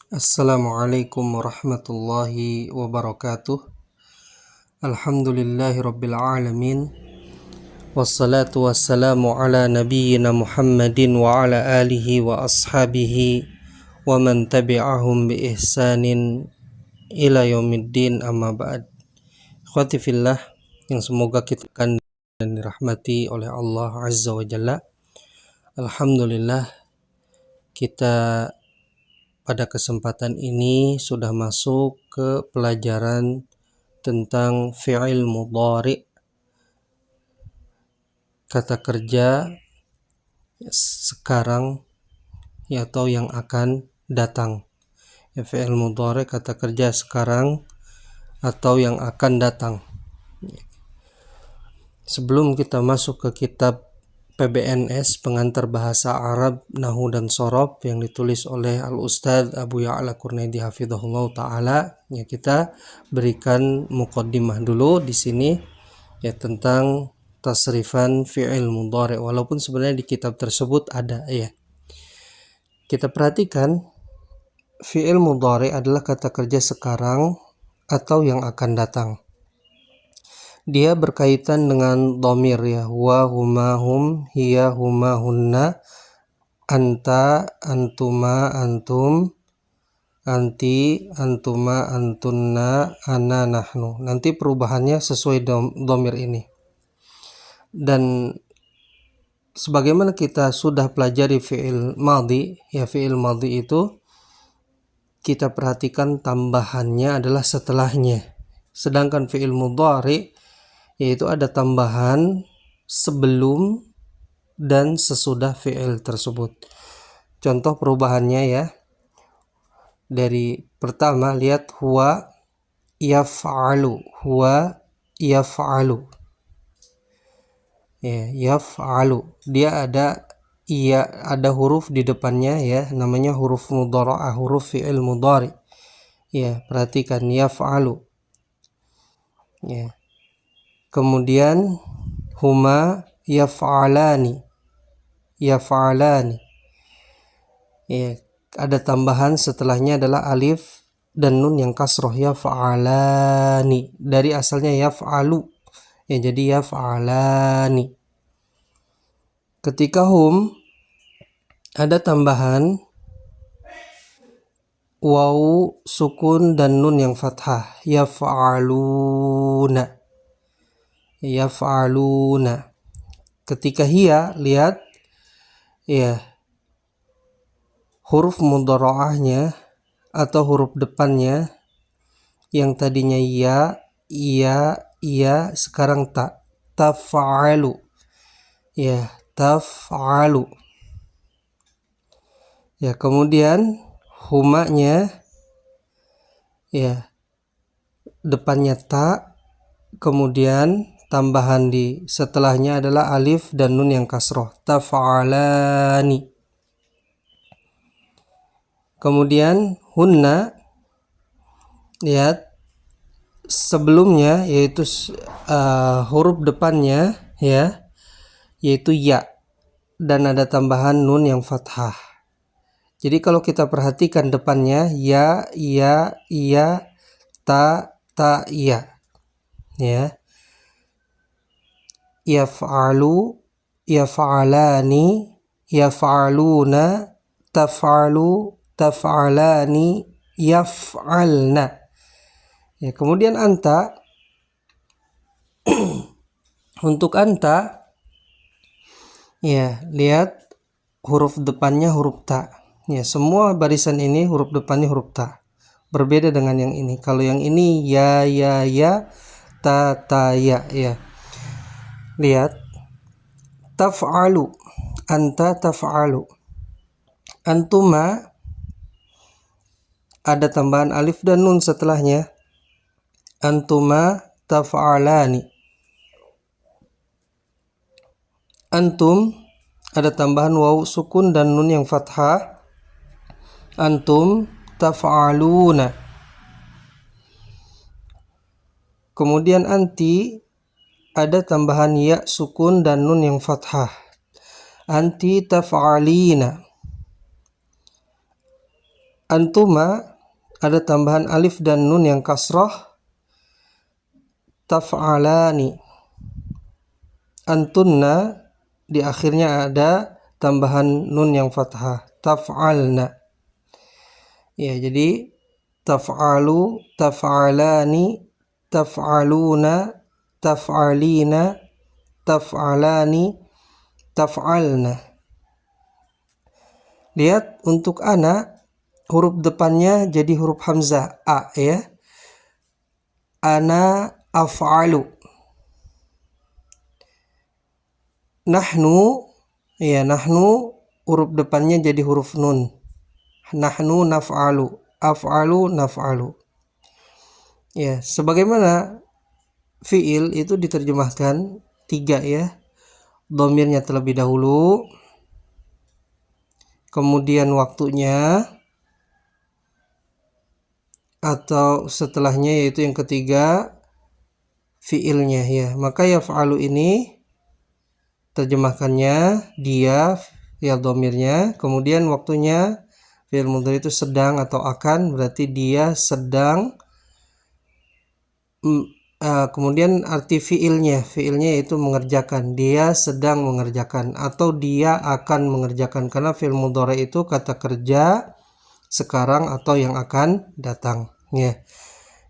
Assalamualaikum warahmatullahi wabarakatuh. Alhamdulillahi rabbil alamin. Wassalatu wassalamu ala nabiyyina Muhammadin wa ala alihi wa ashabihi wa man tabi'ahum bi ihsanin ila yaumiddin, amma ba'd. Ikhwati fillah, yang semoga kita akan dan dirahmati oleh Allah Azza wa Jalla. Alhamdulillah, kita pada kesempatan ini sudah masuk ke pelajaran tentang fi'il mudhari, kata kerja sekarang atau yang akan datang. Fi'il mudhari, kata kerja sekarang atau yang akan datang. Sebelum kita masuk ke kitab PBNS, Pengantar Bahasa Arab, Nahwu dan Shorof, yang ditulis oleh Al-Ustadz Abu Ya'la Qurnaidi hafizahullah ta'ala, ya, kita berikan muqaddimah dulu di sini, ya, tentang tasrifan fi'il mudhari, walaupun sebenarnya di kitab tersebut ada, ya. Kita perhatikan, fi'il mudhari adalah kata kerja sekarang atau yang akan datang. Dia berkaitan dengan dhamir, ya, huwa, huma, hum, hiya, huma, hunna, anta, antuma, antum, anti, antuma, antunna, ana, nahnu. Nanti perubahannya sesuai dhamir ini. Dan sebagaimana kita sudah pelajari fi'il madhi, ya, fi'il madhi itu kita perhatikan tambahannya adalah setelahnya. Sedangkan fi'il mudhari yaitu ada tambahan sebelum dan sesudah fi'il tersebut. Contoh perubahannya, ya. Dari pertama, lihat huwa yaf'alu, huwa yaf'alu. Ya, yaf'alu. Dia ada huruf di depannya, ya, namanya huruf mudhara'ah, huruf fi'il mudhari. Ya, perhatikan yaf'alu. Ya. Kemudian huma yaf'alani, yaf'alani. Ya, ada tambahan setelahnya adalah alif dan nun yang kasroh, yaf'alani. Dari asalnya yaf'alu, ya, jadi yaf'alani. Ketika hum ada tambahan waw sukun dan nun yang fathah, yaf'aluna, yaf'aluna. Ketika hiya, lihat, ya, huruf mudhara'ahnya atau huruf depannya yang tadinya ya, iya, sekarang ta, taf'alu, ya, taf'alu. Ya, kemudian humanya, ya, depannya ta, kemudian tambahan di setelahnya adalah alif dan nun yang kasroh, taf'alani. Kemudian hunna, lihat, sebelumnya yaitu huruf depannya, ya, yaitu ya, dan ada tambahan nun yang fathah. Jadi kalau kita perhatikan depannya ya, iya, ta, iya, ya. Yaf'alu, yaf'alani, yaf'aluna, taf'alu, taf'alani, yaf'alna. Ya, kemudian anta. Untuk anta, ya, lihat huruf depannya huruf ta. Ya, semua barisan ini huruf depannya huruf ta. Berbeda dengan yang ini. Kalau yang ini ya, ta, ya, ya. Lihat, taf'alu, anta taf'alu. Antuma ada tambahan alif dan nun setelahnya, antuma taf'alani. Antum ada tambahan waw sukun dan nun yang fathah, antum taf'aluna. Kemudian anti ada tambahan ya sukun dan nun yang fathah, anti taf'alina. Antuma ada tambahan alif dan nun yang kasrah, taf'alani. Antunna di akhirnya ada tambahan nun yang fathah, taf'alna. Ya, jadi taf'alu, taf'alani, taf'aluna, taf'alina, taf'alani, taf'alna. Lihat untuk ana, huruf depannya jadi huruf hamzah a ya. Ana af'alu. Nahnu, ya nahnu huruf depannya jadi huruf nun. Nahnu naf'alu, af'alu naf'alu. Ya, sebagaimana fiil itu diterjemahkan 3 ya. Dhamirnya terlebih dahulu, kemudian waktunya, atau setelahnya yaitu yang ketiga fiilnya ya. Maka yaf'alu ini terjemahkannya dia ya dhamirnya, kemudian waktunya fi'il mudhari itu sedang atau akan, berarti dia sedang. Kemudian arti fiilnya yaitu mengerjakan, dia sedang mengerjakan atau dia akan mengerjakan, karena fi'il mudhari itu kata kerja sekarang atau yang akan datang ya.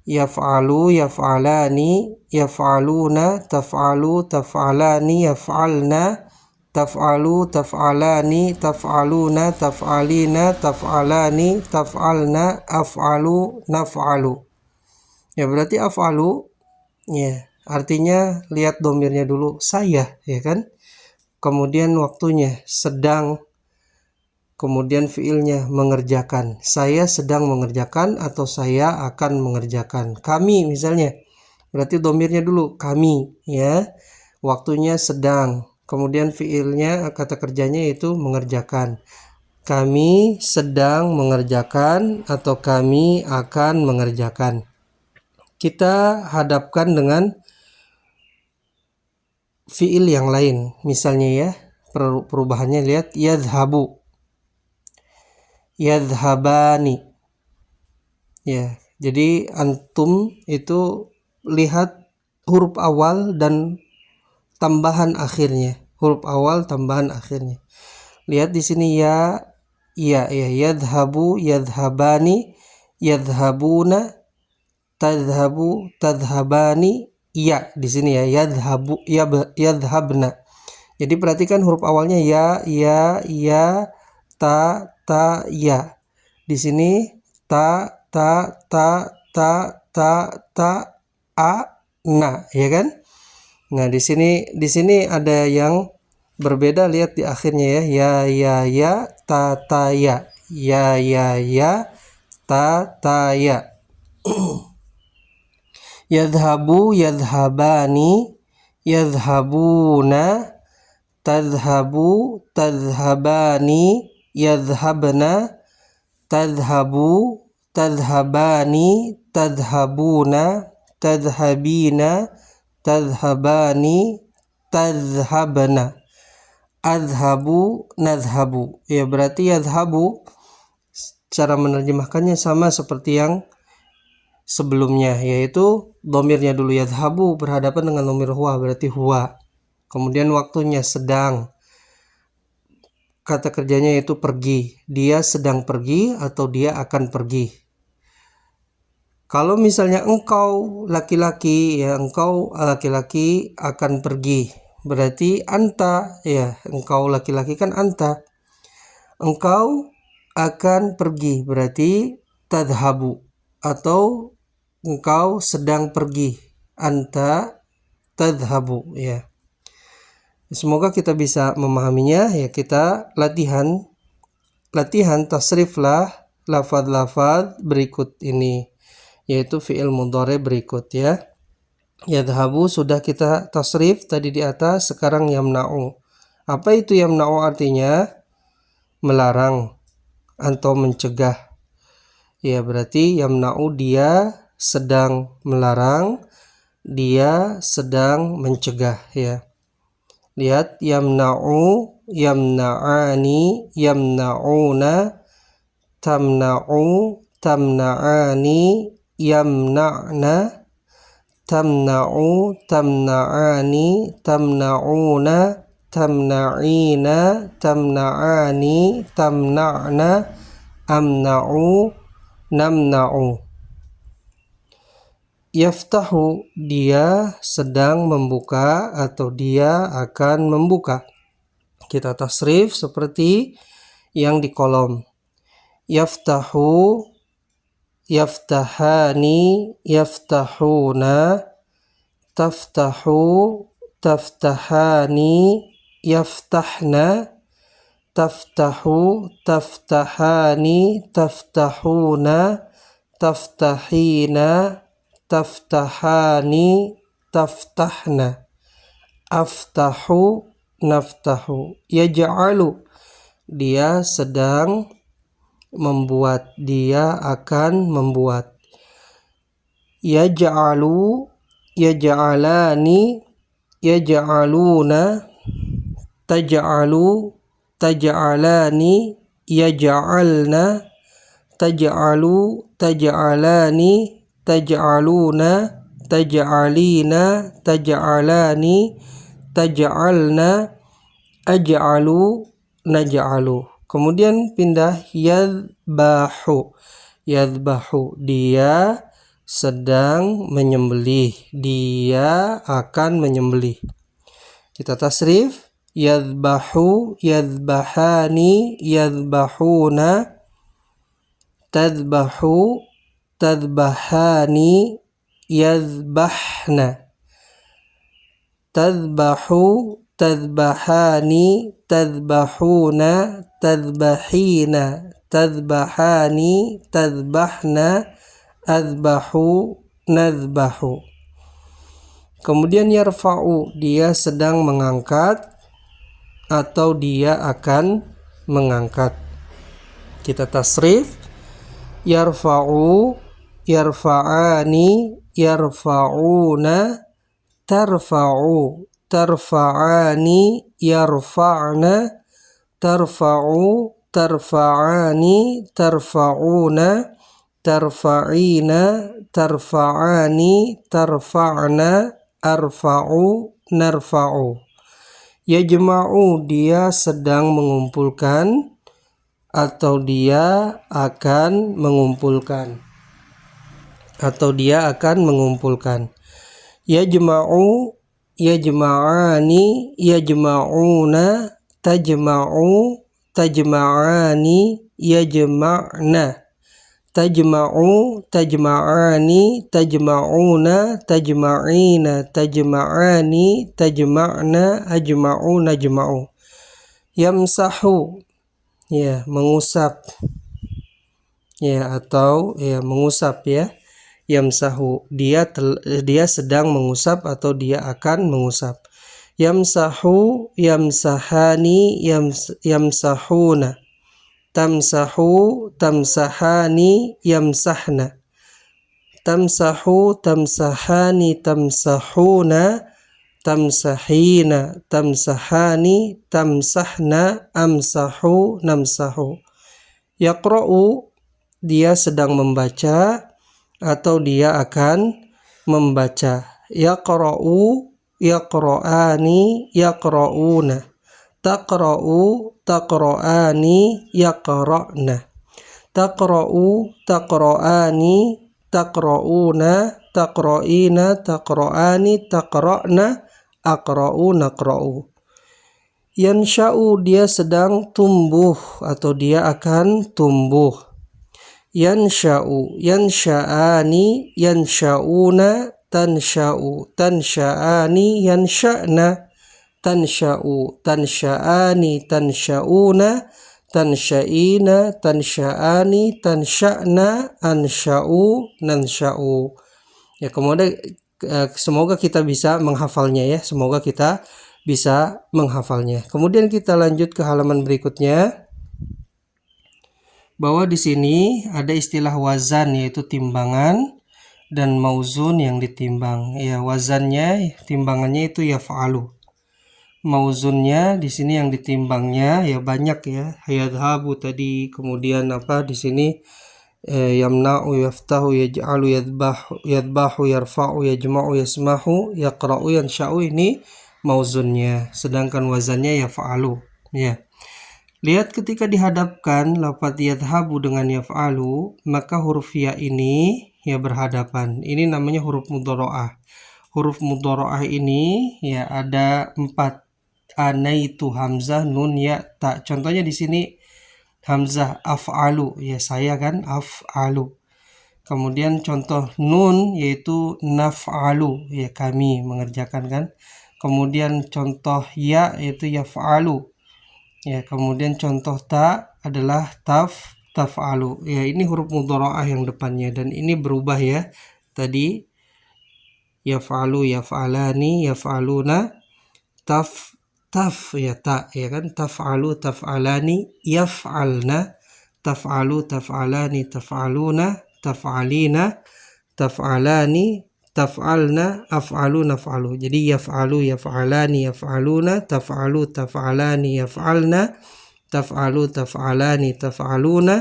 Yaf'alu, yaf'alani, yaf'aluna, taf'alu, taf'alani, yaf'alna, taf'alu, taf'alani, taf'aluna, taf'alina, taf'alani, taf'alna, af'alu, naf'alu. Ya, berarti af'alu ya artinya lihat domirnya dulu, saya ya kan. Kemudian waktunya sedang, kemudian fiilnya mengerjakan, saya sedang mengerjakan atau saya akan mengerjakan. Kami misalnya, berarti domirnya dulu kami ya, waktunya sedang, kemudian fiilnya kata kerjanya itu mengerjakan. Kami sedang mengerjakan atau kami akan mengerjakan. Kita hadapkan dengan fiil yang lain, misalnya ya, perubahannya lihat, yadhabu, yadhabani ya. Jadi antum itu lihat huruf awal dan tambahan akhirnya, huruf awal tambahan akhirnya. Lihat di sini ya, yadhabu, yadhabani, yadhabuna, tadhabu, tadhabani, ya di sini ya, yadhabu, yadhabna. Jadi perhatikan huruf awalnya ya, ta, ya. Di sini ta, a, na, ya kan? Nah, di sini ada yang berbeda, lihat di akhirnya ya, ta, ya. Ya, ta, ya. Yadhabu, yadhabani, yadhabuna, tadhabu, tadhabani, yadhabna, tadhabu, tadhabani, tadhabuna, tadhabina, tadhabani, tadhabna, adhabu, nadhabu. Ya, berarti yadhabu cara menerjemahkannya sama seperti yang sebelumnya, yaitu domirnya dulu yadhabu berhadapan dengan domir huwa, berarti huwa. Kemudian waktunya sedang, kata kerjanya itu pergi, dia sedang pergi atau dia akan pergi. Kalau misalnya engkau laki-laki ya, engkau laki-laki akan pergi, berarti anta ya, engkau laki-laki kan anta. Engkau akan pergi berarti tadhabu, atau engkau sedang pergi, anta tadhabu ya. Semoga kita bisa memahaminya ya. Kita latihan tasriflah lafaz-lafaz berikut ini, yaitu fi'il mudhari berikut ya. Yadhabu sudah kita tasrif tadi di atas, sekarang yamna'u. Apa itu yamna'u artinya? Melarang atau mencegah. Ya, berarti yamna'u dia sedang melarang, dia sedang mencegah ya. Lihat yamna'u, yamna'ani, yamna'una, tamna'u, tamna'ani, yamna'na, tamna'u, tamna'ani, tamna'una, tamna'ina, tamna'ani, tamna'na, amna'u, namna'u. Yaftahu, dia sedang membuka atau dia akan membuka. Kita tasrif seperti yang di kolom. Yaftahu, yaftahani, yaftahuna, taftahu, taftahani, yaftahna, taftahu, taftahani, taftahuna, taftahina, taftahani, taftahna, aftahu, naftahu. Yaj'alu, dia sedang membuat, dia akan membuat. Yaj'alu, yaj'alani, yaj'aluna, taj'alu, taj'alani, yaj'alna, taj'alu, taj'alani, taj'aluna, taj'alina, taj'alani, taj'alna, aj'alu, naj'alu. Kemudian pindah yadbahu. Yadbahu, dia sedang menyembelih, dia akan menyembelih. Kita tasrif. Yadbahu, yadbahani, yadbahuna, tadbahu, tadbahani, yadbahna, tadbahu, tadbahani, tadbahuna, tadbahina, tadbahani, tadbahna, adbahu, nadbahu. Kemudian yarfa'u, dia sedang mengangkat atau dia akan mengangkat. Kita tasrif. Yarfa'u, yarfa'ani, yarfa'una, tarfa'u, tarfa'ani, yarfa'na, tarfa'u, tarfa'ani, tarfa'una, tarfa'ina, tarfa'ani, tarfa'na, arfa'u, narfa'u. Yajma'u, dia sedang mengumpulkan atau dia akan mengumpulkan. Atau dia akan mengumpulkan. Yajma'u, yajma'ani, yajma'una, tajma'u, tajma'ani, yajma'na, tajma'u, tajma'ani, tajma'una, tajma'ina, tajma'ani, tajma'na, ajma'u, najma'u. Yamsahu, ya, mengusap, ya, atau ya mengusap, ya. Yamsahu, dia sedang mengusap atau dia akan mengusap. Yamsahu, yamsahani, yamsahuna, tamsahu, tamsahani, yamsahna, tamsahu, tamsahani, tamsahuna, tamsahina, tamsahani, tamsahna, amsahu, namsahu. Yaqra'u, dia sedang membaca atau dia akan membaca. Yaqra'u, yaqra'ani, yaqra'una, taqra'u, taqra'ani, yaqra'na, taqra'u, taqra'ani, taqra'una, taqra'ina, taqra'ani, taqra'na, aqra'u, naqra'u. Yansha'u, dia sedang tumbuh atau dia akan tumbuh. Yansha'u, yansha'ani, yansha'una, tansha'u, tansha'ani, yansha'na, tansha'u, tansha'ani, tansha'una, tansha'ina, tansha'ani, tansha'na, ansha'u, nansha'u. Ya, kemudian semoga kita bisa menghafalnya, ya. Semoga kita bisa menghafalnya. Kemudian kita lanjut ke halaman berikutnya. Bahwa di sini ada istilah wazan, yaitu timbangan, dan mauzun yang ditimbang. Ya, wazannya, timbangannya itu yaf'alu. Mauzunnya di sini yang ditimbangnya ya banyak ya. Yadhabu tadi, kemudian apa di sini yamna'u, yaftahu, yaj'alu, yadbahu, yarfa'u, yajma'u, yasmahu, yaqra'u, yansha'u, ini mauzunnya. Sedangkan wazannya yaf'alu ya. Lihat ketika dihadapkan lafaz yadhabu dengan yaf'alu, maka huruf ya ini ya berhadapan. Ini namanya huruf mudharaah. Huruf mudharaah ini ya ada 4. Anaitu, hamzah, nun, ya, ta. Contohnya di sini hamzah af'alu, ya saya kan af'alu. Kemudian contoh nun yaitu naf'alu, ya kami mengerjakan kan. Kemudian contoh ya yaitu yaf'alu. Ya, kemudian contoh ta adalah taf'alu. Ya, ini huruf mudharaah yang depannya dan ini berubah ya. Tadi yaf'alu, yaf'alani, yaf'aluna, taf ya ta ya kan, taf'alu, taf'alani, yaf'alna, taf'alu, taf'alani, taf'aluna, taf'alina, taf'alani, taf'alna, af'alu, naf'alu. Jadi yaf'alu, yaf'alani, yaf'aluna, taf'alu, taf'alani, yaf'alna, taf'alu, taf'alani, taf'aluna,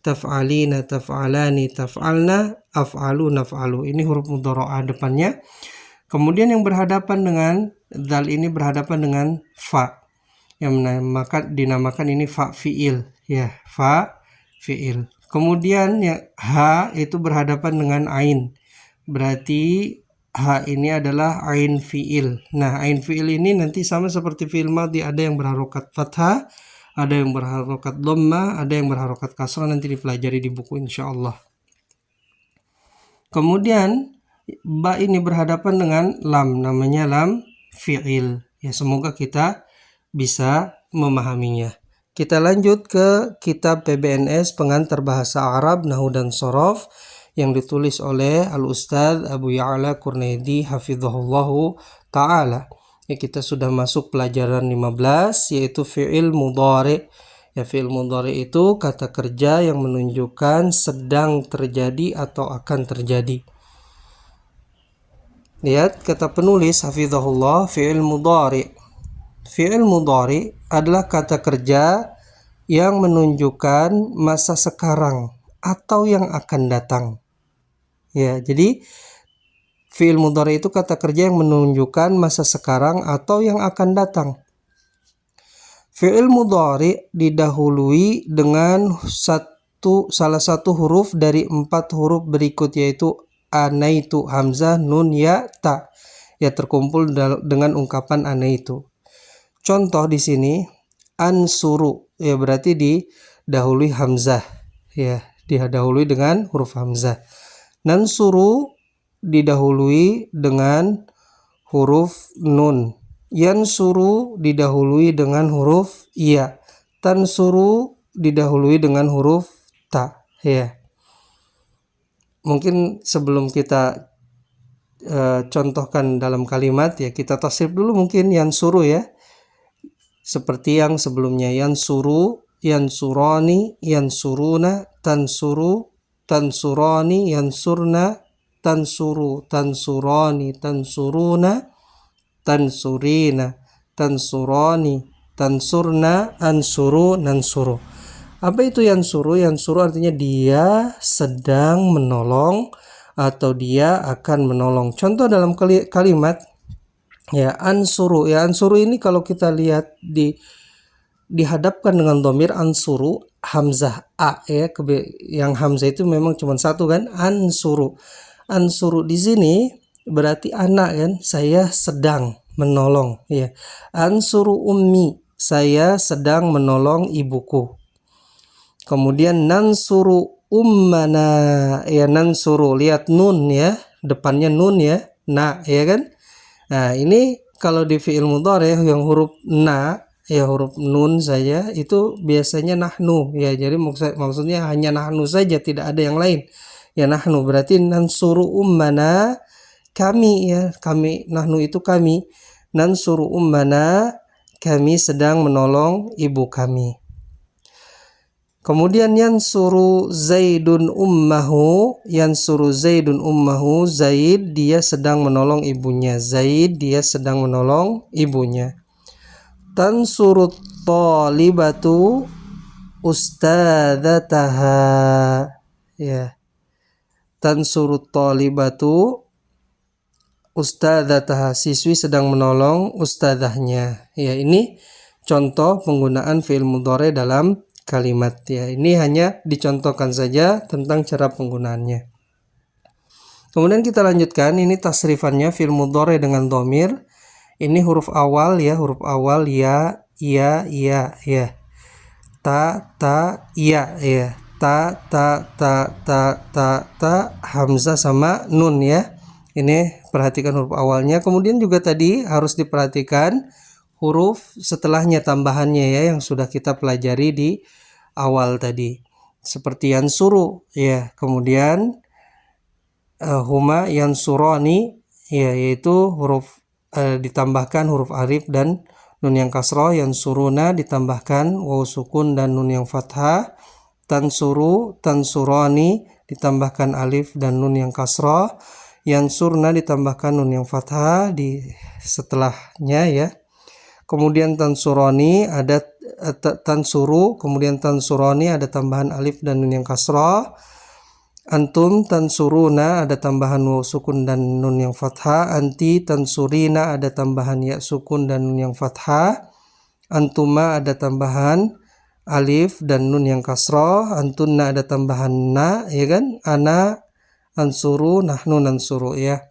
taf'alina, taf'alani, taf'alna, af'alu, naf'alu. Ini huruf mudharaah depannya. Kemudian yang berhadapan dengan dal ini berhadapan dengan fa, yang dinamakan ini fa fi'il ya, fa fi'il. Kemudian ya ha itu berhadapan dengan ain, berarti ha ini adalah ain fi'il. Nah, ain fi'il ini nanti sama seperti fi'il madhi, ada yang berharokat fathah, ada yang berharokat dhammah, ada yang berharokat kasrah, nanti dipelajari di buku insyaallah. Kemudian ba ini berhadapan dengan lam, namanya lam fi'il. Ya, semoga kita bisa memahaminya. Kita lanjut ke kitab PBNS Pengantar Bahasa Arab Nahwu dan Shorof yang ditulis oleh Al-Ustadz Abu Ya'la Qurnaidi hafizahullahu ta'ala. Ya, kita sudah masuk pelajaran 15 yaitu fi'il mudhari. Ya, fi'il mudhari itu kata kerja yang menunjukkan sedang terjadi atau akan terjadi. Lihat kata penulis hafizahullah, fi'il mudhari. Fi'il mudhari adalah kata kerja yang menunjukkan masa sekarang atau yang akan datang. Ya, jadi fi'il mudhari itu kata kerja yang menunjukkan masa sekarang atau yang akan datang. Fi'il mudhari didahului dengan salah satu huruf dari 4 huruf berikut, yaitu anaitu, hamzah, nun, ya, ta. Ya, terkumpul dengan ungkapan anaitu. Contoh di sini ansuru, ya berarti didahului hamzah. Ya, didahului dengan huruf hamzah. Nansuru didahului dengan huruf nun. Yansuru didahului dengan huruf ya. Tansuru didahului dengan huruf ta. Ya. Mungkin sebelum kita contohkan dalam kalimat ya, kita tasrif dulu mungkin yansuru ya. Seperti yang sebelumnya, yansuru, yansurani, yansuruna, tansuru, tansurani, yansurna, tansuru, tansurani, tansuruna, tansurina, tansurani, tansurna, ansuru, nansuru. Apa itu yansuru? Yansuru artinya dia sedang menolong atau dia akan menolong. Contoh dalam kalimat ya ansuru. Ya, ansuru ini kalau kita lihat dihadapkan dengan dhamir ansuru, hamzah a ya, yang hamzah itu memang cuma satu kan, ansuru. Ansuru di sini berarti anak kan, saya sedang menolong ya. Ansuru ummi, saya sedang menolong ibuku. Kemudian nansuru ummana, ya nansuru, lihat nun ya, depannya nun ya, na ya kan. Nah, ini kalau di fi'il mudhari yang huruf na ya, huruf nun saja itu biasanya nahnu ya. Jadi maksudnya hanya nahnu saja, tidak ada yang lain. Ya nahnu berarti nansuru ummana, kami ya, kami, nahnu itu kami. Nansuru ummana, kami sedang menolong ibu kami. Kemudian yansuru Zaidun ummahu, yansuru Zaidun ummahu, Zaid dia sedang menolong ibunya. Zaid dia sedang menolong ibunya. Tansurut talibatu ustadzataha. Ya. Tansurut talibatu ustadzataha, siswi sedang menolong ustadzahnya. Ya, ini contoh penggunaan fi'il mudhari dalam kalimat. Ya, ini hanya dicontohkan saja tentang cara penggunaannya. Kemudian kita lanjutkan, ini tasrifannya fi'il mudhari dengan dhamir. Ini huruf awal ya, huruf awal ya, iya, iya, ya. Ta, iya, ya. Ta, hamzah sama nun ya. Ini perhatikan huruf awalnya. Kemudian juga tadi harus diperhatikan huruf setelahnya, tambahannya ya, yang sudah kita pelajari di awal tadi. Seperti yansuru ya. Kemudian huma yansurani ya, yaitu huruf ditambahkan huruf alif dan nun yang kasroh. Yansuruna ditambahkan waw sukun dan nun yang fathah. Tansuru, tansurani ditambahkan alif dan nun yang kasroh. Yansurna ditambahkan nun yang fathah di setelahnya ya. Kemudian tansurani ada tansuru, kemudian tansurani ada tambahan alif dan nun yang kasroh. Antum tansuruna ada tambahan waw sukun dan nun yang fathah. Anti tansurina ada tambahan ya sukun dan nun yang fathah. Antuma ada tambahan alif dan nun yang kasroh. Antunna ada tambahan na ya kan. Ana ansuru, nahnu nansuru ya.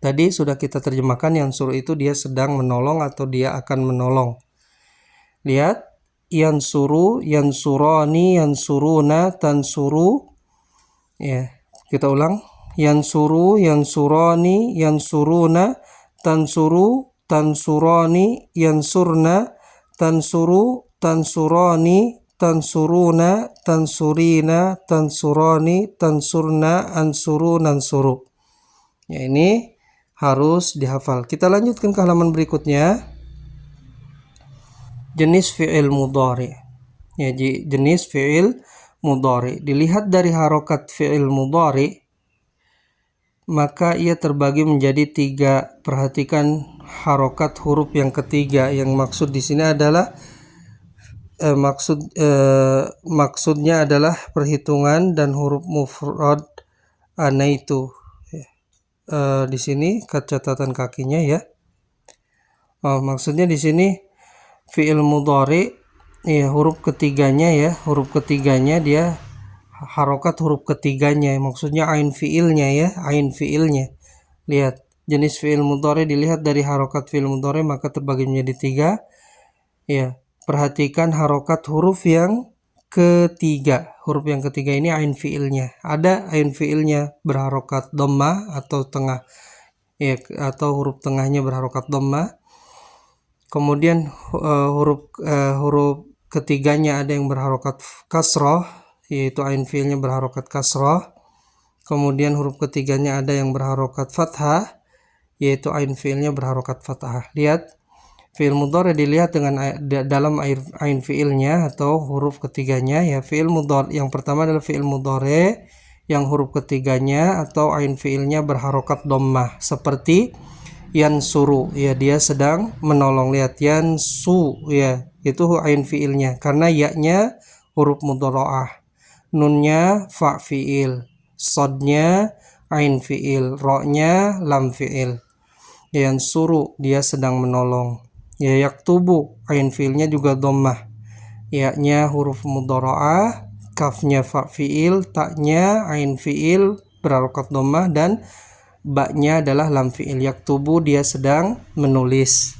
Tadi sudah kita terjemahkan, yansuru itu dia sedang menolong atau dia akan menolong. Lihat, yansuru, yansurani, yansuruna, tansuru. Ya, kita ulang. Yansuru, yansurani, yansuruna, tansuru, tansurani, yansurna, tansuru, tansurani, tansuruna, tansurina, tansurani, tansurna, ansuru, nansuru. Ya, ini harus dihafal. Kita lanjutkan ke halaman berikutnya. Jenis fi'il mudhari. Ya, jenis fi'il mudhari. Dilihat dari harokat fi'il mudhari, maka ia terbagi menjadi 3. Perhatikan harokat huruf yang ketiga. Yang maksud di sini adalah maksudnya adalah perhitungan dan huruf mufrad anaitu. Di sini catatan kakinya ya. Maksudnya di sini fi'il mudhari ya, huruf ketiganya ya, huruf ketiganya dia harokat huruf ketiganya. Maksudnya ain fi'ilnya ya, ain fi'ilnya. Lihat, jenis fi'il mudhari dilihat dari harokat fi'il mudhari maka terbagi menjadi 3 ya. Perhatikan harokat huruf yang ketiga. Huruf yang ketiga ini ain fi'ilnya. Ada ain fi'ilnya berharokat dhammah atau tengah ya, atau huruf tengahnya berharokat dhammah. Kemudian huruf ketiganya ada yang berharokat kasroh, yaitu ain fi'ilnya berharokat kasroh. Kemudian huruf ketiganya ada yang berharokat fathah, yaitu ain fi'ilnya berharokat fathah. Lihat, fi'il mudhari dilihat dengan dalam ain fi'ilnya atau huruf ketiganya ya. Fi'il mudhari yang pertama adalah fi'il mudhari yang huruf ketiganya atau ain fi'ilnya berharokat dhammah, seperti yansuru ya, dia sedang menolong. Lihat, yansu ya, itu ain fi'ilnya karena ya-nya huruf mudhara'ah, nunnya fa fi'il, sodnya ain fi'il, ro-nya lam fi'il. Yansuru dia sedang menolong. Ya, yaktubu ain fi'ilnya juga dhammah, ya-nya huruf mudhara'ah, kafnya fa fi'il, ta-nya ain fi'il berharokat dhammah, dan ba-nya adalah lam fi'il. Yaktubu dia sedang menulis.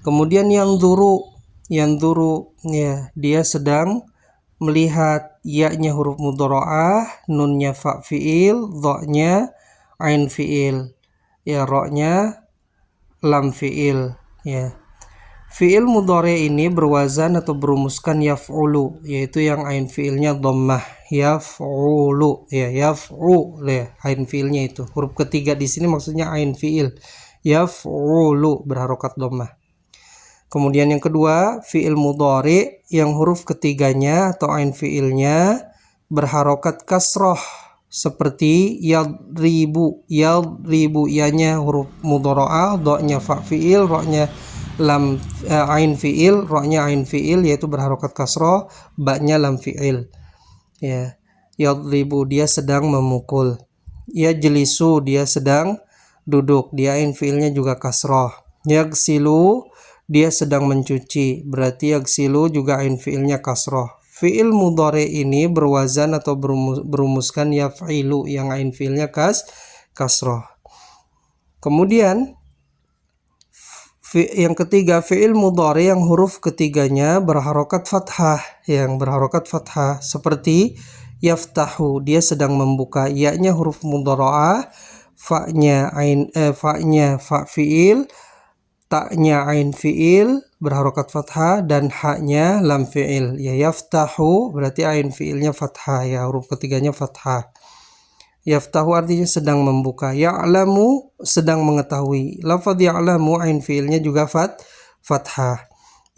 Kemudian yanzuru ya, dia sedang melihat, ya-nya huruf mudhara'ah, nunnya fa fi'il, dha-nya ain fi'il, ya, ro-nya lam fi'il ya. Fi'il mudhari ini berwazan atau berumuskan yaf'ulu, yaitu yang ain fi'ilnya dhammah, yaf'ulu ya, yaf'u ya, ain fi'ilnya itu. Huruf ketiga di sini maksudnya ain fi'il, yaf'ulu berharokat dhammah. Kemudian yang kedua, fi'il mudhari yang huruf ketiganya atau ain fi'ilnya berharokat kasroh, seperti yadribu, ya-nya huruf mudhara'ah, dha-nya fa fi'il, ro-nya lam ain fiil, ro-nya ain fiil yaitu berharokat kasroh, ba-nya lam fiil. Ya, yadribu dia sedang memukul. Yajlisu dia sedang duduk, dia ain fiilnya juga kasroh. Yagsilu dia sedang mencuci, berarti yagsilu juga ain fiilnya kasroh. Fiil mudhari ini berwazan atau berumuskan yaf'ilu yang ain fiilnya kasroh. Kemudian yang ketiga, fi'il mudhari yang huruf ketiganya berharokat fathah, seperti yaftahu dia sedang membuka, ya-nya huruf mudhara'ah, fa-nya fa fi'il, ta-nya ain fi'il berharokat fathah, dan ha-nya lam fi'il. Ya, yaftahu berarti ain fi'ilnya fathah, ya huruf ketiganya fathah. Yaftahu artinya sedang membuka. Ya'lamu sedang mengetahui. Lafaz ya'lamu ain fiilnya juga fathah.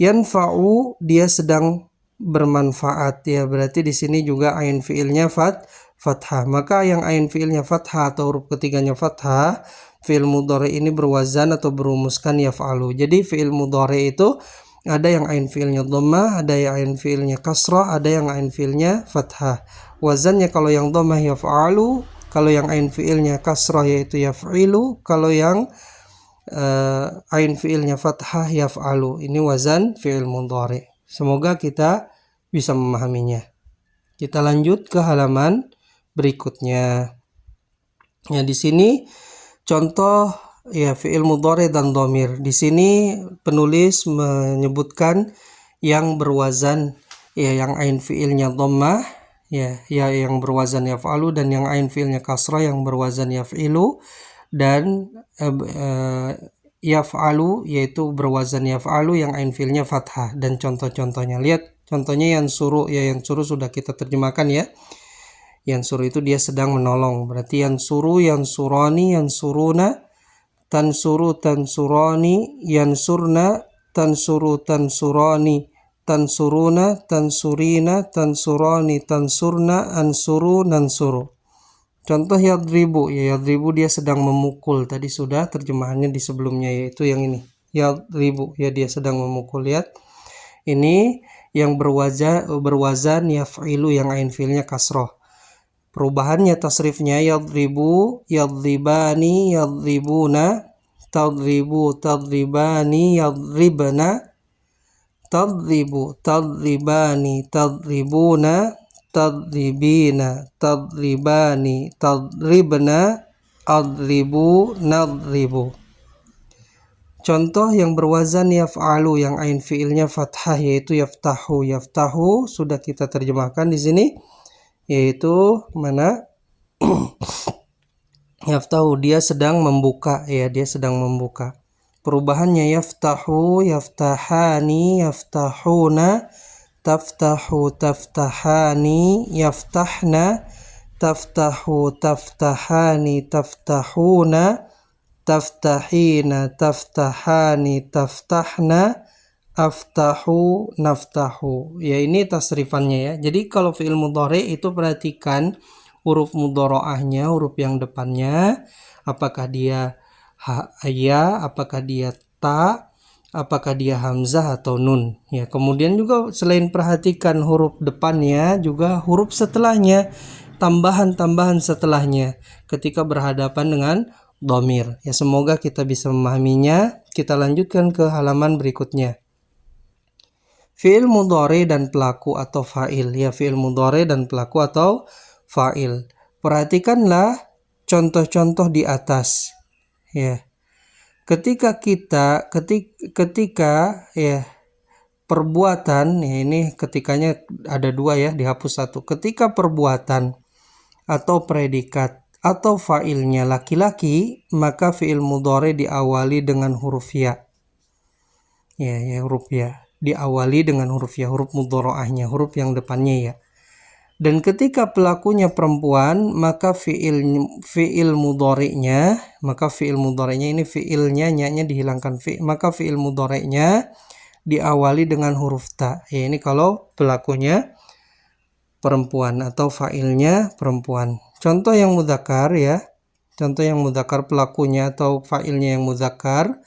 Yanfa'u dia sedang bermanfaat, ya berarti di sini juga ain fiilnya fathah. Maka yang ain fiilnya fathah atau huruf ketiganya fathah, fiil mudhari ini berwazan atau berumuskan yaf'alu. Jadi fiil mudhari itu ada yang ain fiilnya dhammah, ada yang ain fiilnya kasrah, ada yang ain fiilnya fathah. Wazannya kalau yang dhammah yaf'alu, kalau yang ain fiilnya kasrah yaitu yaf'ilu, kalau yang ain fiilnya fathah yaf'alu. Ini wazan fiil mudhari. Semoga kita bisa memahaminya. Kita lanjut ke halaman berikutnya. Ya, di sini contoh ya fiil mudhari dan dhamir. Di sini penulis menyebutkan yang berwazan ya yang ain fiilnya dhammah, ya yang berwazan yaf'alu, dan yang ain fiilnya kasrah yang berwazan yaf'ilu, dan yaf'alu yaitu berwazan yaf'alu yang ain fiilnya fathah. Dan contoh-contohnya, lihat contohnya yansuru, ya yansuru sudah kita terjemahkan ya. Yansuru itu dia sedang menolong, berarti yansuru, yansurani, yansuruna, tansuru, tansurani, yansurna, tansuru, tansurani, tansuruna, tansurina, tansurani, tansurna, ansuru, nansuru. Contoh yadribu, ya yadribu dia sedang memukul, tadi sudah terjemahannya di sebelumnya yaitu yang ini. Yadribu, ya dia sedang memukul. Lihat. Ini yang berwazan yaf'ilu yang ain fiilnya kasroh. Perubahannya tasrifnya yadribu, yadribani, yadribuna, tadribu, tadribani, yadribna, tadribu, tadribani, tadribuna, tadribina, tadribani, tadribna, adribu, nadribu. Contoh yang berwazan yaf'alu yang ain fiilnya fathah yaitu yaftahu. Yaftahu sudah kita terjemahkan di sini, yaitu mana yaftahu dia sedang membuka, ya dia sedang membuka. Perubahannya yaftahu, yaftahani, yaftahuna, taftahu, taftahani, yaftahna, taftahu, taftahani, taftahuna, taftahina, taftahani, taftahna, aftahu, naftahu. Ya ini tasrifannya ya. Jadi kalau fi'il mudhari itu perhatikan huruf mudhara'ahnya, huruf yang depannya, apakah dia ya, apakah dia ta, apakah dia hamzah atau nun. Ya, kemudian juga selain perhatikan huruf depannya, juga huruf setelahnya, tambahan-tambahan setelahnya ketika berhadapan dengan dhamir. Ya, semoga kita bisa memahaminya. Kita lanjutkan ke halaman berikutnya. Fi'il mudhari dan pelaku atau fa'il. Ya, fi'il mudhari dan pelaku atau fa'il. Perhatikanlah contoh-contoh di atas. Ya. Ketika ya perbuatan, ya ini ketikanya ada dua ya, dihapus satu. Ketika perbuatan atau predikat atau fa'ilnya laki-laki, maka fi'il mudhari diawali dengan huruf ya. Ya, huruf ya. Diawali dengan huruf ya, huruf mudhara'ahnya, huruf yang depannya ya. Dan ketika pelakunya perempuan, maka fi'il mudhari'nya, ini fi'ilnya nya-nya dihilangkan maka fi'il mudhari'nya diawali dengan huruf ta. Ya, ini kalau pelakunya perempuan atau fa'ilnya perempuan. Contoh yang mudzakkar ya. Contoh yang mudzakkar pelakunya atau fa'ilnya yang mudzakkar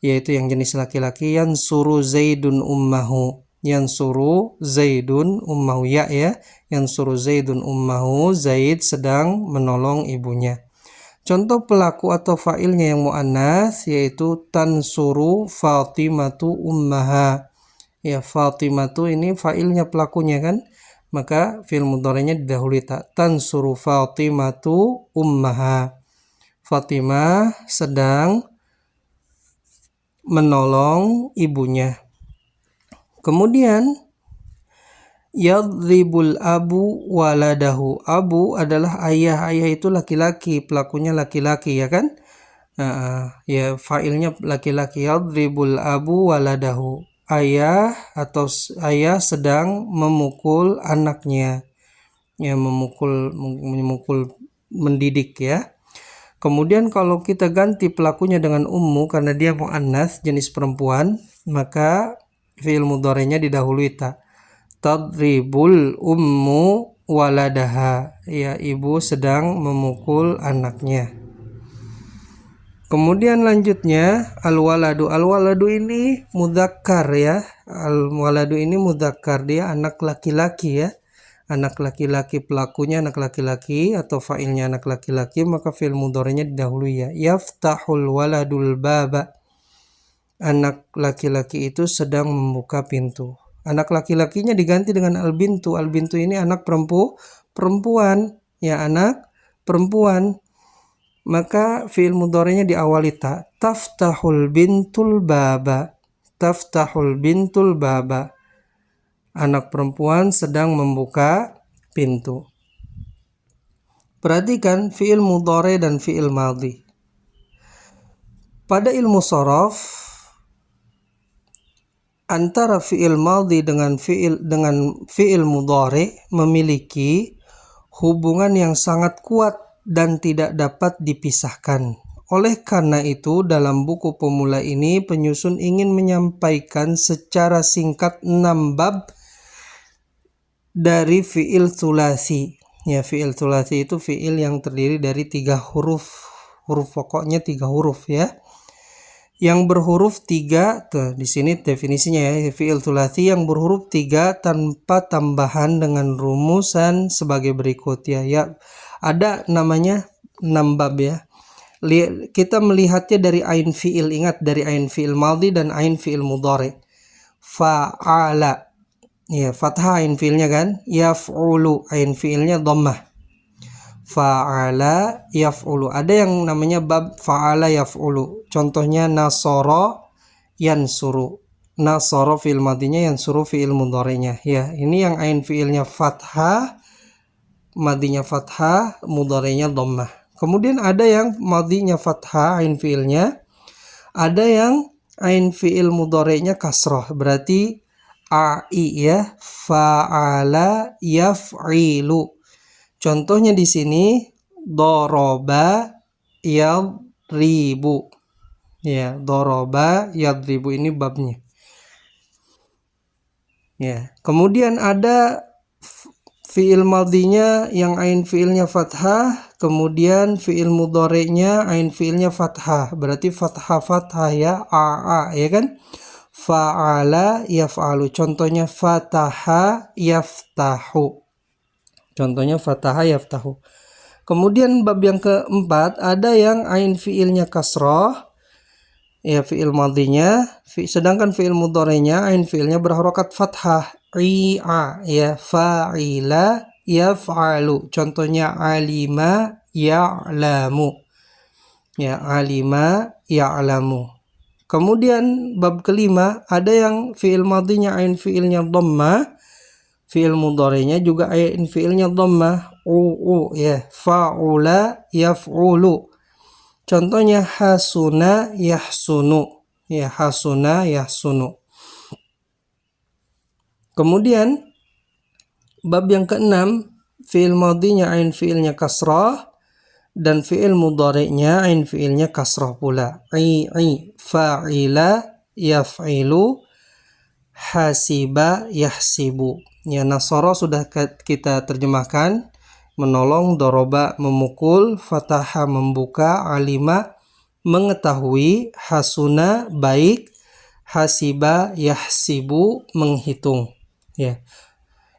yaitu yang jenis laki-laki. Yansuru Zaidun ummahu, yansuru Zaidun ummahu, ya, yansuru Zaidun ummahu, Zaid sedang menolong ibunya. Contoh pelaku atau fa'ilnya yang mu'annas yaitu tansuru Fatimatu ummaha. Ya, Fatimatu ini fa'ilnya pelakunya kan, maka fi'il mudhari'nya didahului ta. Tansuru Fatimatu ummaha, Fatimah sedang menolong ibunya. Kemudian yadribul abu waladahu, abu adalah ayah, ayah itu laki-laki, pelakunya laki-laki, ya kan? Ya, fa'ilnya laki-laki. Yadribul abu waladahu, ayah atau ayah sedang memukul anaknya, ya, memukul mendidik, ya. Kemudian kalau kita ganti pelakunya dengan ummu karena dia muannas jenis perempuan, maka fi'il mudhari'nya didahului ta. Tadribul ummu waladaha, ya, ibu sedang memukul anaknya. Kemudian lanjutnya al-waladu. Al-waladu ini mudzakkar, ya. Al-waladu ini mudzakkar, dia anak laki-laki, ya. Anak laki-laki, pelakunya anak laki-laki atau fa'ilnya anak laki-laki, maka fi'il mudhari'nya didahului ya. Yaftahul waladul baba, anak laki-laki itu sedang membuka pintu. Anak laki-lakinya diganti dengan al-bintu. Al-bintu ini anak perempuan, ya, anak perempuan. Maka fi'il mudhari'nya diawali ta. Taftahul bintul baba, taftahul bintul baba, anak perempuan sedang membuka pintu. Perhatikan fi'il mudhari' dan fi'il madhi. Pada ilmu shoraf, antara fi'il madhi dengan fi'il mudhari' memiliki hubungan yang sangat kuat dan tidak dapat dipisahkan. Oleh karena itu, dalam buku pemula ini penyusun ingin menyampaikan secara singkat 6 bab dari fi'il tsulasi. Ya, fi'il tsulasi itu fi'il yang terdiri dari 3 huruf. Huruf pokoknya 3 huruf, ya. Yang berhuruf 3, tuh di sini definisinya, ya, fi'il tsulasi yang berhuruf 3 tanpa tambahan dengan rumusan sebagai berikut, ya. Ya, ada namanya 6 bab, ya. Kita melihatnya dari ain fi'il, ingat dari ain fi'il madhi dan ain fi'il mudhari'. Fa'ala, ya, fathah ain fi'ilnya kan. Yaf'ulu, ain fi'ilnya dhammah. Fa'ala yaf'ulu. Ada yang namanya bab fa'ala yaf'ulu. Contohnya nasara yansuru. Nasara fi'il madhinya, yansuru fi'il mudhari'nya. Ya, ini yang ain fi'ilnya fathah, madhinya fathah, mudhari'nya dhammah. Kemudian ada yang madhinya fathah ain fi'ilnya, ada yang ain fi'il mudhari'nya kasrah. Berarti ai, ya, fa'ala yaf'ilu. Contohnya di sini doroba yadribu, ya, doroba yadribu, ini babnya, ya. Kemudian ada fi'il madhinya yang ain fi'ilnya fathah, kemudian fi'il mudhari'nya ain fi'ilnya fathah, berarti fathah, ya, ya kan. Fa'ala yaf'alu, contohnya fataha yaftahu, contohnya fataha yaftahu. Kemudian bab yang keempat, ada yang ain fi'ilnya kasrah, ya, fi'il madhinya, sedangkan fi'il mudhari'nya ain fi'ilnya berharokat fathah, ya, fa'ila yaf'alu, contohnya alima ya'lamu, ya, alima ya'lamu. Kemudian bab kelima, ada yang fi'il madhinya ain fi'ilnya dhammah, fi'il mudhari'nya juga ain fi'ilnya dhammah, ya, fa'ula yaf'ulu, contohnya hasuna yahsunu, ya, hasuna yahsunu. Kemudian bab yang keenam, fi'il madhinya ain fi'ilnya kasrah dan fi'il mudhari'nya ain fi'ilnya kasrah pula. Fa'ila yaf'ilu, hasiba yahsibu. Ya, nasara sudah kita terjemahkan, menolong, doroba memukul, fataha membuka, alima mengetahui, hasuna baik, hasiba yahsibu menghitung. Ya.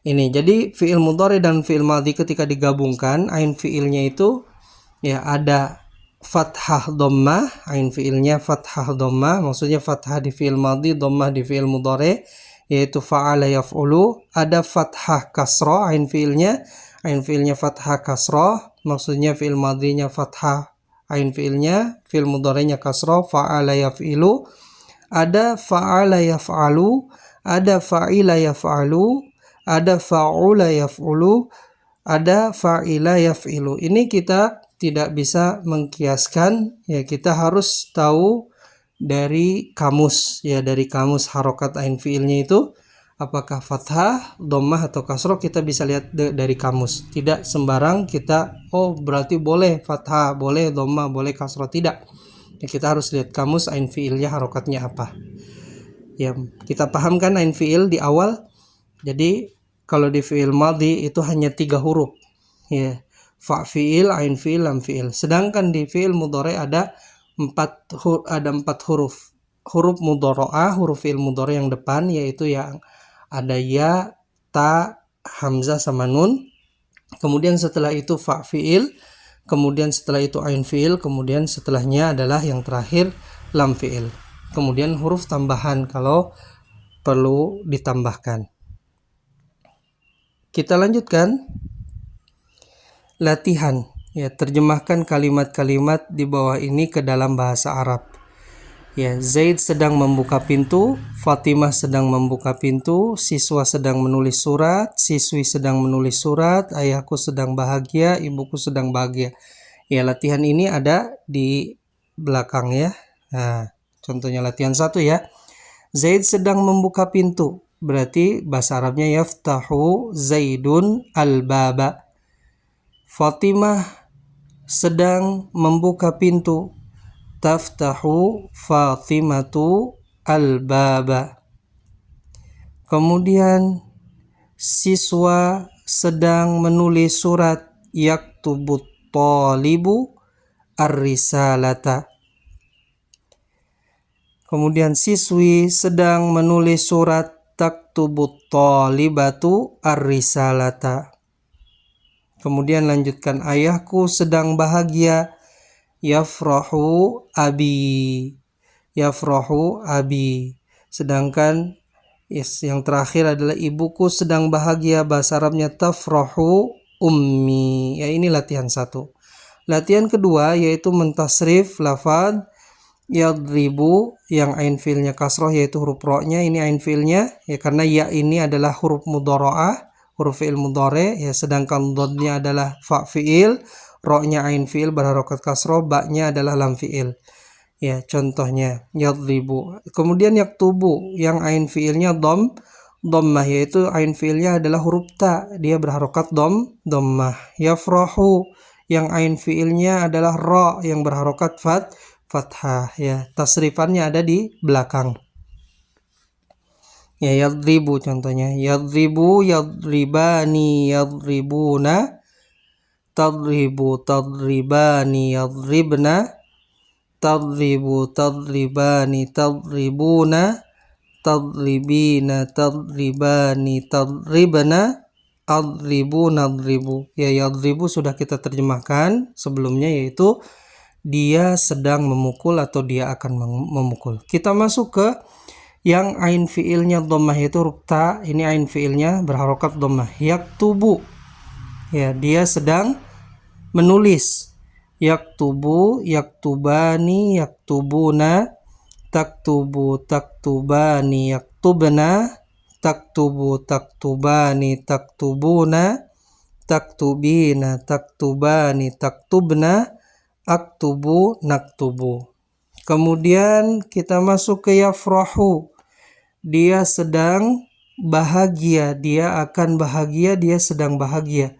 Ini jadi fiil mudhari dan fiil madhi ketika digabungkan, ain fiilnya itu ya ada fathah dhammah, ain fiilnya fathah dhammah, maksudnya fathah di fiil madhi, dhammah di fiil mudhari, yaitu fa'ala yaf'ulu. Ada fathah kasrah, ain fiilnya fathah kasrah, maksudnya fiil madhinya fathah, ain fiilnya, fiil mudharinya kasrah, fa'ala yaf'ilu. Ada fa'ala yaf'alu, ada fa'ila yaf'alu, ada fa'ula yaf'ulu, ada fa'ila yaf'ilu. Ini kita tidak bisa mengkiaskan, ya kita harus tahu dari kamus, ya dari kamus harokat ain fiilnya itu apakah fathah, dhammah atau kasroh, kita bisa lihat dari kamus. Tidak sembarang kita berarti boleh fathah, boleh dhammah, boleh kasroh, tidak. Ya, kita harus lihat kamus ain fiilnya harokatnya apa. Ya, kita pahamkan ain fiil di awal. Jadi kalau di fiil madhi itu hanya 3 huruf. Ya, fa fiil, ain fiil, lam fiil. Sedangkan di fiil mudhari ada 4 huruf. Huruf mudhara'ah, huruf fiil mudhari yang depan, yaitu yang ada ya, ta, hamzah sama nun. Kemudian setelah itu fa fiil, kemudian setelah itu ain fiil, kemudian setelahnya adalah yang terakhir lam fiil. Kemudian huruf tambahan kalau perlu ditambahkan. Kita lanjutkan latihan. Ya, terjemahkan kalimat-kalimat di bawah ini ke dalam bahasa Arab. Ya, Zaid sedang membuka pintu, Fatimah sedang membuka pintu, siswa sedang menulis surat, siswi sedang menulis surat, ayahku sedang bahagia, ibuku sedang bahagia. Ya, latihan ini ada di belakang ya. Nah, contohnya latihan 1 ya. Zaid sedang membuka pintu. Berarti bahasa Arabnya yaftahu Zaidun al-baba. Fatimah sedang membuka pintu. Taftahu Fatimatu al-baba. Kemudian siswa sedang menulis surat. Yaktubut talibu ar-risalata. Kemudian siswi sedang menulis surat. Taktubut talibatu ar-risalata. Kemudian lanjutkan, ayahku sedang bahagia. Yafrahu abi. Yafrahu abi. Sedangkan yang terakhir adalah ibuku sedang bahagia. Bahasa Arabnya tafrahu ummi. Ya, ini latihan 1. Latihan kedua yaitu mentasrif lafaz yadribu yang ain fiilnya kasroh, yaitu huruf ro-nya. Ini ain fiilnya ya, karena ya ini adalah huruf mudhara'ah, huruf fiil mudhari ya, sedangkan dodnya adalah fa fiil, ro-nya ain fiil berharokat kasroh, ba-nya adalah lam fiil. Ya, contohnya yadribu. Kemudian yaktubu yang ain fiilnya dhammah, yaitu ain fiilnya adalah huruf ta, dia berharokat dhammah. Yafrahu yang ain fiilnya adalah ra yang berharokat fathah ya, tasrifannya ada di belakang. Ya, yadribu contohnya, yadribu, yadribani, yadribuna, tadribu, tadribani, yadribna, tadribu, tadribani, tadribuna, tadribina, tadribani, tadribna, adribu, nadribu. Ya, yadribu sudah kita terjemahkan sebelumnya, yaitu dia sedang memukul atau dia akan memukul. Kita masuk ke yang ain fiilnya dhammah, yaitu huruf ta. Ini ain fiilnya berharokat dhammah. Yaktubu. Ya, dia sedang menulis. Yaktubu, yaktubani, yaktubuna, taktubu, taktubani, yaktubna, taktubu, taktubani, taktubuna, taktubina, taktubani, taktubna, aktubu, naktubu. Kemudian kita masuk ke yafrahu. Dia sedang bahagia, dia akan bahagia, dia sedang bahagia.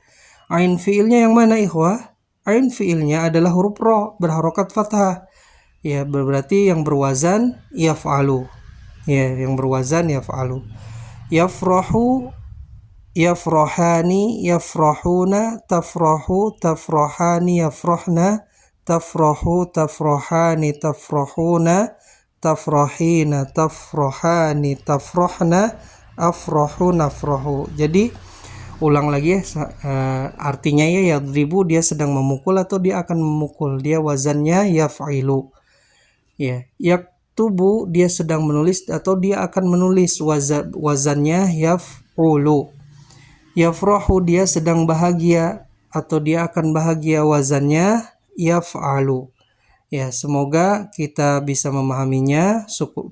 Ain fiilnya yang mana ikhwah? Ain fiilnya adalah huruf ro berharokat fathah. Ya, berarti yang berwazan yaf'alu. Ya, yang berwazan yaf'alu. Yafrahu, yafrahani, yafrahuna, tafrahu, tafrahani, yafrahna, tafrahu, tafrahani, tafrahuna, tafrahina, tafrahani, tafrahna, afrahu, nafrahu. Jadi ulang lagi ya, artinya ya yadribu dia sedang memukul atau dia akan memukul. Dia wazannya yaf'ilu. Ya, yaktubu dia sedang menulis atau dia akan menulis, wazannya yaf'ulu. Yafrahu dia sedang bahagia atau dia akan bahagia, wazannya yaf'alu. Ya, semoga kita bisa memahaminya.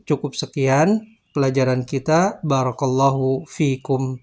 Cukup sekian pelajaran kita. Barakallahu fikum.